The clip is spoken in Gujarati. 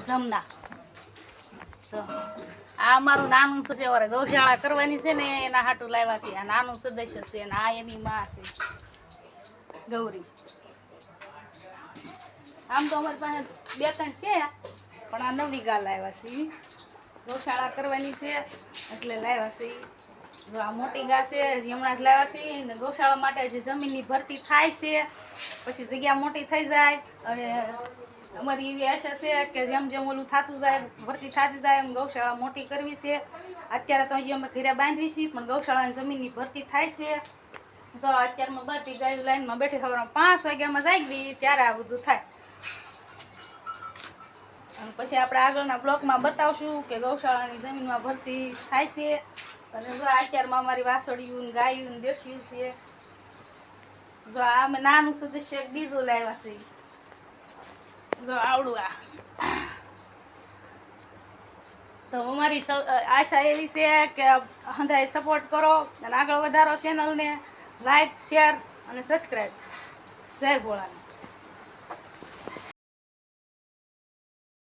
જમના. તો આ અમારું નાનું સજેવારે ગૌશાળા કરવાની છે ને એના હાટું લાવ્યા છે. આ નાનું સદસ્ય છે અને આ એની માં છે ગૌરી. આમ તો અમારી પાસે 2-3 છે પણ આ નવી ગા લાવ્યા છે. ગૌશાળા કરવાની છે એટલે લાવ્યા છે. જો આ મોટી ગા છે હમણાં જ લાવ્યા છે ને ગૌશાળા માટે જે જમીનની ભરતી થાય છે પછી જગ્યા મોટી થઈ જાય અને અમારી એવી આશા છે કે જેમ જેમ ઓલું થતું જાય ભરતી થતી જાય એમ ગૌશાળા મોટી કરવી છે. અત્યારે તો હજી અમે ઘરે બાંધવી છીએ પણ ગૌશાળાની જમીનની ભરતી થાય છે. તો અત્યારમાં બધી ગાયું લાઈનમાં બેઠી ખબર 5 વાગ્યામાં જાગી ત્યારે આ બધું થાય. અને પછી આપણે આગળના બ્લોકમાં બતાવશું કે ગૌશાળાની જમીનમાં ભરતી થાય છે. અને જો અત્યારમાં અમારી વાસળિયું ગાયું દેશિયું છે. જો આ અમે નાનું સદસ્ય એક બીજું લાવ્યા છે. જો આવડું આ તો અમારી આશા એવી છે કે હંધાય સપોર્ટ કરો અને આગળ વધારો ચેનલને લાઈક શેર અને સબસ્ક્રાઈબ. જય ભોળાનાથ.